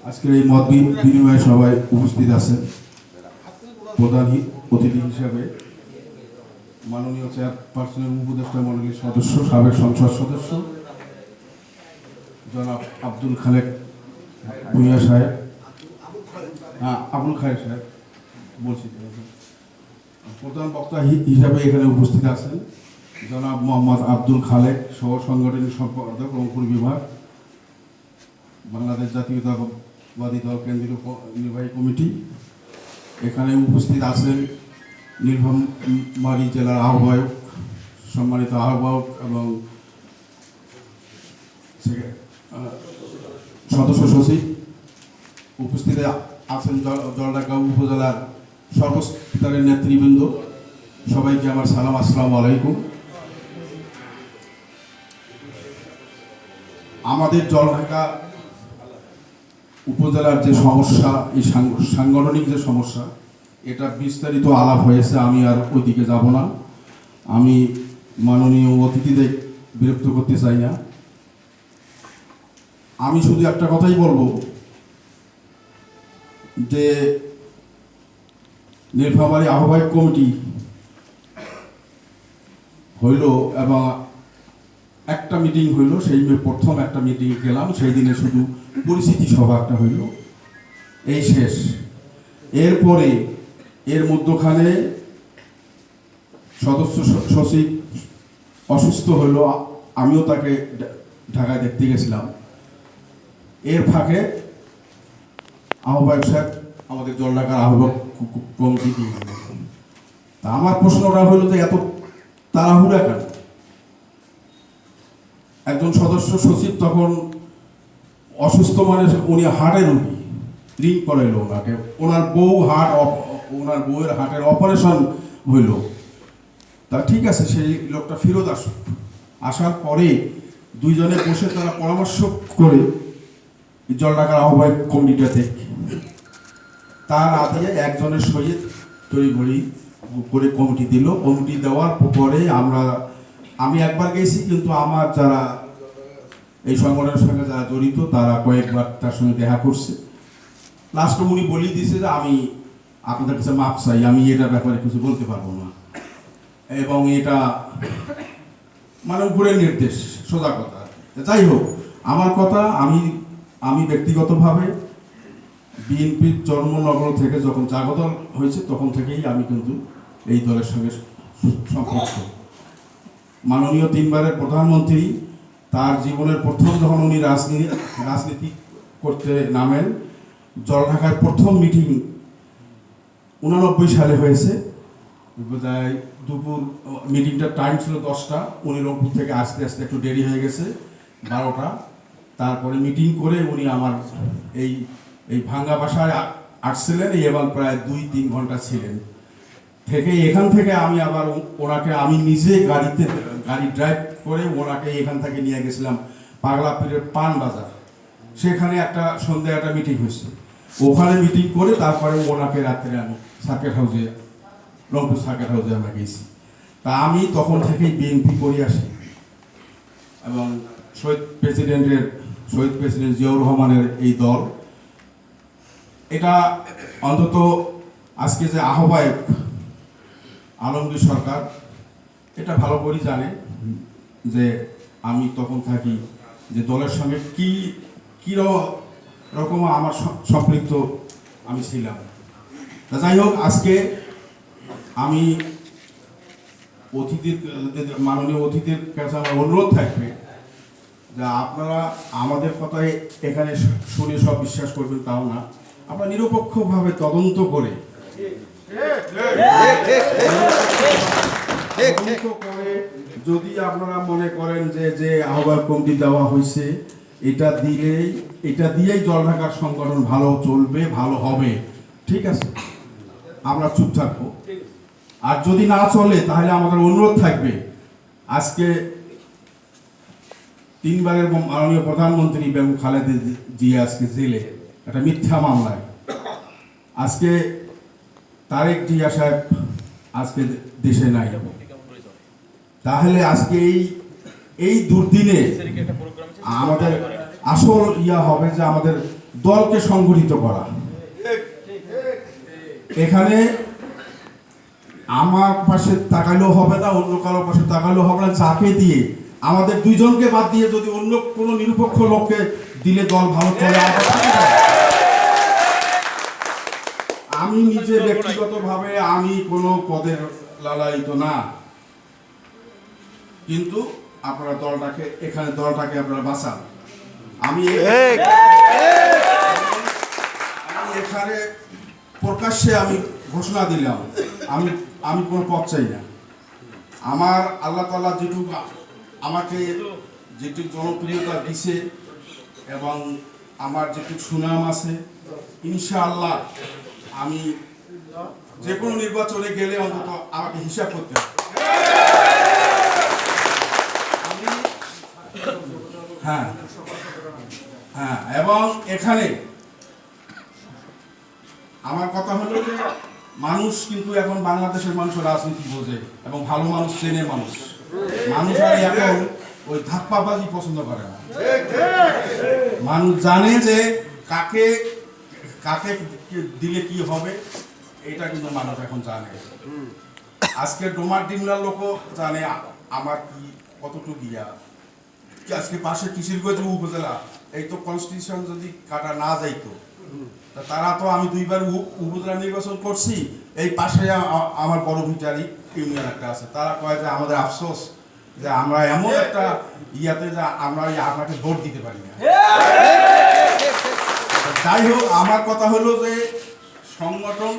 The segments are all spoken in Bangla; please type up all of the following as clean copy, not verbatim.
আজকের এই মত বিনিময়ে সবাই উপস্থিত আছেন। প্রধান অতিথি হিসাবে মাননীয় চেয়ারপারসনের উপদেষ্টা মণ্ডলীর সদস্য, সাবেক সংসদ সদস্য জনাব আব্দুল খালেক ভূঁইয়া সাহেব, আবুল খায়ের সাহেব বলছি। প্রধান বক্তা হিসাবে এখানে উপস্থিত আছেন জনাব মোহাম্মদ আব্দুল খালেক, সহ সাংগঠনিক সম্পাদক রংপুর বিভাগ, বাংলাদেশ জাতীয়তাবাদী দল কেন্দ্রীয় নির্বাহী কমিটি। এখানে উপস্থিত আছেন নীলফামারী জেলার আহ্বায়ক, সম্মানিত আহ্বায়ক এবং সদস্য সচিব। উপস্থিত আছেন জলঢাকা উপজেলার সর্বস্তরের নেতৃবৃন্দ। সবাইকে আমার সালাম, আসসালামু আলাইকুম। আমাদের জলঢাকা উপজেলার যে সমস্যা, এই সাংগঠনিক যে সমস্যা, এটা বিস্তারিত আলাপ হয়েছে, আমি আর ওইদিকে যাব না। আমি মাননীয় অতিথিদের বিরক্ত করতে চাই না। আমি শুধু একটা কথাই বলবো যে নীলফামারী আহ্বায়ক কমিটি হইল এবং একটা মিটিং হইল, সেই প্রথম একটা মিটিং গেলাম, সেই দিনে শুধু পরিচিতি সভা একটা হইল, এই শেষ। এরপরে এর মধ্যখানে সদস্য সচিব অসুস্থ হইল, আমিও তাকে ঢাকায় দেখতে গেছিলাম। এর ফাঁকে আহ্বায়ক সাহেব আমাদের জলঢাকার আহ্বায়ক কমিটি দিয়ে গেল। তা আমার প্রশ্নটা হইল যে এত তাড়াহুড়া কেন? একজন সদস্য সচিব তখন অসুস্থ, মানে উনি হার্টের রোগী, লিঙ্ক করাইল ওনাকে, ওনার বউয়ের হার্টের অপারেশন হইল। তা ঠিক আছে, সেই লোকটা ফেরত আসুক। আসার পরে দুইজনে বসে তারা পরামর্শ করে জলঢাকার আহ্বায়ক কমিটিটাতে তার আদিয়ে একজনের সহিত তড়িঘড়ি করে কমিটি দিল। কমিটি দেওয়ার পরে আমি একবার গেছি, কিন্তু আমার যারা এই সংগঠনের সঙ্গে যারা জড়িত তারা কয়েকবার তার সঙ্গে দেখা করছে। লাস্টে উনি বলেই দিয়েছে যে আমি আপনাদের কাছে মাপ চাই, আমি এটার ব্যাপারে কিছু বলতে পারবো না। এবং এটা মানে উপরের নির্দেশ, সোজা কথা। যাই হোক, আমার কথা, আমি ব্যক্তিগতভাবে বিএনপির জন্মনগর থেকে যখন জাগদল হয়েছে তখন থেকেই আমি কিন্তু এই দলের সঙ্গে সম্পৃক্ত। মাননীয় তিনবারের প্রধানমন্ত্রী তার জীবনের প্রথম যখন উনি রাজনীতি করতে নামেন, জলঢাকায় প্রথম মিটিং 89 সালে হয়েছে। দুপুর মিটিংটার টাইম ছিল 10টা, উনি রংপুর থেকে আসতে আসতে একটু দেরি হয়ে গেছে, 12টা। তারপরে মিটিং করে উনি আমার এই ভাঙ্গা বাসায় আসছিলেন এবং প্রায় 2-3 ঘন্টা ছিলেন। থেকে এখান থেকে আমি আবার ওনাকে আমি নিজে গাড়ি ড্রাইভ করে ওনাকে এখান থেকে নিয়ে গেছিলাম পাগলা পীরের পান বাজার। সেখানে সন্ধ্যায় একটা মিটিং হয়েছে, ওখানে মিটিং করে তারপরে ওনাকে রাত্রে আমি রংপুর সার্কিট হাউসে আমরা গেছি। তা আমি তখন থেকেই বিএনপি করে আসি এবং শহীদ প্রেসিডেন্ট জিয়াউর রহমানের এই দল, এটা অন্তত আজকে যে আহ্বায়ক আলমগীর সরকার এটা ভালো করেই জানে যে আমি তখন থাকি যে দলের সঙ্গে কি রকম আমার সম্পৃক্ত আমি ছিলাম। তা যাই হোক, আজকে আমি মাননীয় অতিথির কাছে আমার অনুরোধ থাকবে যে আপনারা আমাদের কথায় এখানে শুনে সব বিশ্বাস করবেন তাও না, আপনারা নিরপেক্ষভাবে তদন্ত করে যদি আপনারা মনে করেন যে আহ্বায়ক কমিটি দেওয়া হয়েছে এটা দিয়েই জলঢাকার সংগঠন ভালো চলবে, ভালো হবে, ঠিক আছে, আমরা চুপ থাকবো। আর যদি না চলে তাহলে আমাদের অনুরোধ থাকবে, আজকে তিনবারের মাননীয় প্রধানমন্ত্রী বেগম খালেদা জিয়া আজকে জেলে একটা মিথ্যা মামলায়, আজকে তারেক জিয়া সাহেব আজকে দেশে নাই। তাহলে আজকে এই দুর্দিনে আমাদের আসল হবে যে আমাদের দলকে সংগঠিত করা। এখানে আমার পাশে তাকাইলেও হবে না, অন্য কারোর পাশে তাকাইলেও হবে না। যাকে দিয়ে আমাদের দুইজনকে বাদ দিয়ে যদি অন্য কোনো নিরপেক্ষ লোককে দিলে দল ভালো চলে। আমি নিজে ব্যক্তিগতভাবে আমি কোনো পদের লালায়িত না, কিন্তু আপনারা দলটাকে এখানে দলটাকে আপনারা বাঁচান। আমি এখানে প্রকাশ্যে আমি ঘোষণা দিলাম, আমি কোনো পদ চাই না। আমার আল্লাহ তাআলা যেটুকু আমাকে যেটুকু জনপ্রিয়তা দিছে এবং আমার যেটুকু সুনাম আছে, ইনশাআল্লাহ আমি যে কোনো নির্বাচনে গেলে অন্তত আমাকে হিসাব করতে হবে। হ্যাঁ হ্যাঁ, এবং এখানে আমার কথা হলো যে মানুষ কিন্তু এখন বাংলাদেশের মানুষ রাজনীতি বোঝে এবং ভালো মানুষ চেনে। মানুষ আর এখন ওই ধাপ্পাবাজি পছন্দ করে না। মানুষ জানে যে কাকে কাকে দিলে কি হবে, এটা কিন্তু মানুষ এখন জানে। আজকে ডোমার ডিমলার লোকও জানে আমার কি কতটুকু ইয়া। আজকে পাশে কিশোরগঞ্জ উপজেলা, এই তো কনস্টিটিউশন যদি কাটা না যাইতো, তারা তো আমি 2 বার উপজেলা নির্বাচন করছি। এই পাশে আমার বড় ভিটারি ইউনিয়ন একটা আছে, তারা কয় যে আমাদের আফসোস যে আমরা এমন একটা ইয়াতে যে আমরা আপনাকে ভোট দিতে পারি না। যাই হোক, আমার কথা হলো যে সংগঠন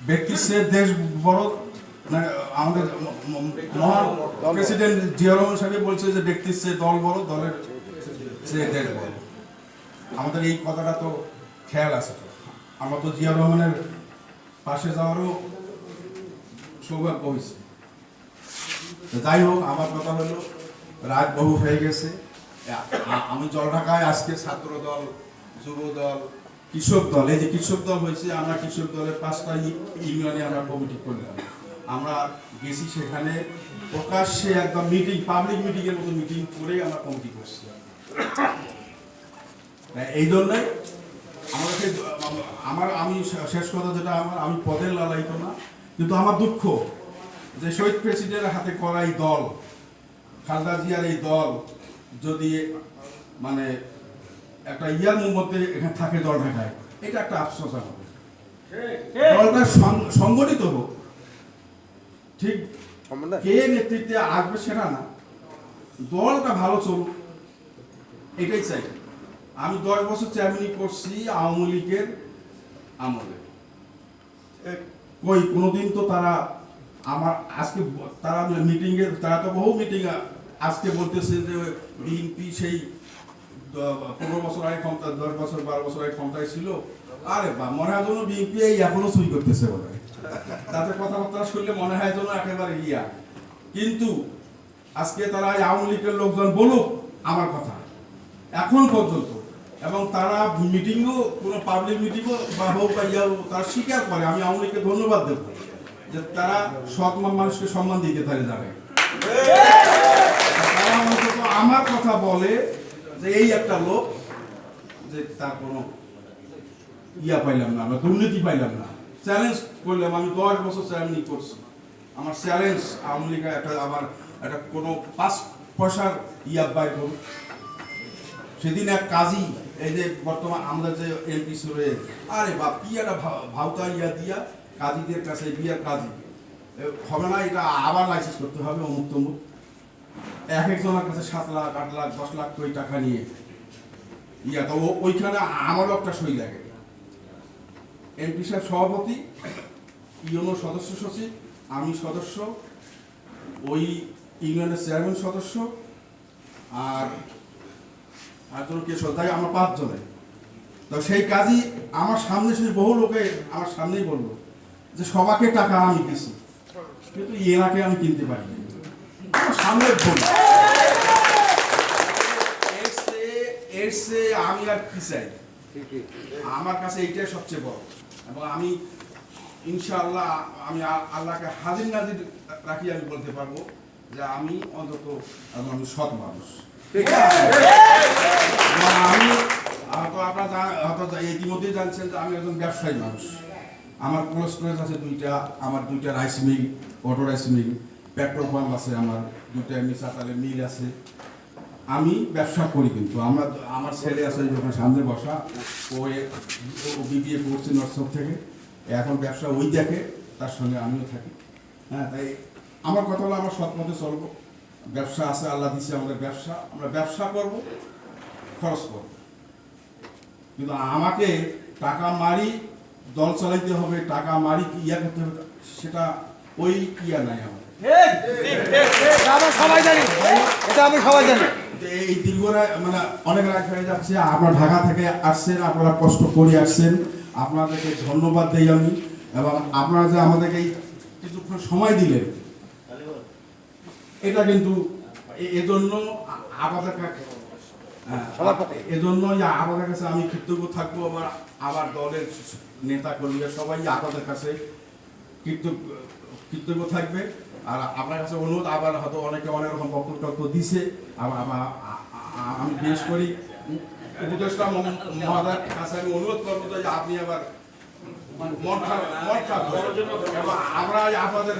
ব্যক্তির চেয়ে দেশ বড়। আমাদের মহান প্রেসিডেন্ট জিয়া রহমান সাহেব বলছে যে ব্যক্তির চেয়ে দল বড়, দলের চেয়ে দেশ বড়। আমাদের এই কথাটা তো খেয়াল আছে। আমার তো জিয়া রহমানের পাশে যাওয়ারও সৌভাগ্য হয়েছে। যাই হোক, আমার কথা হলো রাত বহু হয়ে গেছে। আমি জলঢাকায় আজকে ছাত্র দল, যুব দল, কৃষক দল, এই যে কৃষক দল হয়েছে, আমরা কৃষক দলের 5টা ইউনিয়নে আমরা কমিটি করলাম। আমরা গেছি সেখানে প্রকাশ্যে একদম মিটিং, পাবলিক মিটিং এর মতো মিটিং করে আমরা কমিটি করছি। এই জন্যই আমি শেষ কথা যেটা আমি পদের লালায়িত না, কিন্তু আমার দুঃখ যে শহীদ প্রেসিডেন্টের হাতে করা এই দল, খালেদা জিয়ার এই দল যদি মানে একটা ইয়ার মধ্যে এখানে থাকে জলঢাকায়, এটা একটা আফসোস আমাদের। দলটা সংগঠিত হোক, ঠিক কে নেতৃত্বে আসবে সেটা না, দলটা ভালো চলুক, এটাই চাই। আমি 10 বছর চেয়ারম্যানই করছি আওয়ামী লীগের আমলে। কোনোদিন তো তারা আমার আজকে তারা মিটিংয়ে, তারা তো বহু মিটিং আজকে বলতেছে যে বিএনপি সেই 15 বছর আগে ক্ষমতা, 10 বছর 12 বছর আগে ক্ষমতায় ছিল। আরে বা, মনে হয় যেন বিএনপি এখনো চুরি করতেছে বলে, তাদের কথাবার্তা শুনলে মনে হয় যেন একেবারে ইয়া। কিন্তু আজকে তারা আওয়ামী লীগের লোকজন বলুক আমার কথা এখন পর্যন্ত, এবং তারা মিটিংও, কোনো পাবলিক মিটিংও বা হোক বা ইয়া, তারা স্বীকার করে। আমি আওয়ামী লীগকে ধন্যবাদ দেব যে তারা সৎ মানুষকে সম্মান দিতে পারে জানে। তারা অন্তত আমার কথা বলে যে এই একটা লোক, যে তার কোনো ইয়া পাইলাম না, আমরা দুর্নীতি পাইলাম না। চ্যালেঞ্জ করলাম, আমি 10 বছর চ্যালেঞ্জ করছি। আমার চ্যালেঞ্জ আওয়ামী লীগ আমার একটা কোনো 5 পয়সার ইয়া বাই করুন। সেদিন এক কাজী, এই যে বর্তমান আমাদের যে এমপি সুরে, আরে বাপ কি একটা ভাওতা ইয়া দিয়া কাজীদের কাছে বিয়ার কাজী হবে না, এটা আবার লাইসেন্স করতে হবে, অমুক তমুক। একজনের কাছে 7 লাখ 8 লাখ 10 লাখ করে টাকা নিয়ে ইয়া, তো ওইখানে আমারও একটা সই লাগে। এমপি সাহেব সভাপতি, ইউনো সদস্য সচিব, আমি সদস্য, ওই ইউনিয়নের চেয়ারম্যান সদস্য, আর একজন কে সদাই, আমরা 5 জনে। তো সেই কাজই আমার সামনে, সেই বহু লোকে আমার সামনেই বললো যে সবাকে টাকা আমি দিছি, কিন্তু এনাকে আমি কিনতে পারি সামনে বলি। এর চেয়ে আমি আর কি চাই? আমার কাছে এইটাই সবচেয়ে বড়। এবং আমি ইনশাআল্লাহ আমি আল্লাহকে হাজির নাজির রাখি, আমি বলতে পারবো যে আমি অন্তত আমি সৎ মানুষ। ঠিক আছে, আমি ইতিমধ্যেই জানছেন যে আমি একজন ব্যবসায়ী মানুষ। আমার কোল্ড স্টোরেজ আছে দুইটা, আমার দুইটা rice mill, auto rice mill, petrol pump আছে, আমার দুইটা মিশা তালের মিল আছে। আমি ব্যবসা করি, কিন্তু আমার ছেলে আছে যখন সামনে বসা, ও বিবিএ করছে নর্থ থেকে, এখন ব্যবসা ওই দেখে, তার সঙ্গে আমিও থাকি। হ্যাঁ, তাই আমার কথা হলো আমরা সৎ পথে চলবো। ব্যবসা আছে, আল্লাহ দিচ্ছে আমাদের ব্যবসা, আমরা ব্যবসা করব, খরচ করব। কিন্তু আমাকে টাকা মারি দল চালাইতে হবে, টাকা মারি ইয়া করতে হবে, সেটা ওই ইয়া নাই আমার। সবাই জানি, এটা আমি সবাই জানি। এই দীর্ঘ মানে অনেক রাত হয়ে যাচ্ছে। আপনারা ঢাকা থেকে আসছেন, আপনারা কষ্ট করে আসছেন, আপনাদেরকে ধন্যবাদ দেই আমি। এবং আপনারা যে আমাদেরকে এই কিছুক্ষণ সময় দিলেন, এটা কিন্তু এজন্য আমাদের কাছে এজন্য আমাদের কাছে আমি কৃতজ্ঞ থাকবো। আমার দলের নেতা কর্মীরা সবাই আপনাদের কাছে কৃতজ্ঞ থাকবে। আর আপনার কাছে অনুরোধ, আবার হয়তো অনেকে অনেক রকম বক্তব্য দিছে, আমি বেশ করি উপদেষ্টা মহোদয়ের কাছে আমি অনুরোধ করবো যে আপনি আবার মন খারাপ আমরা আপনাদের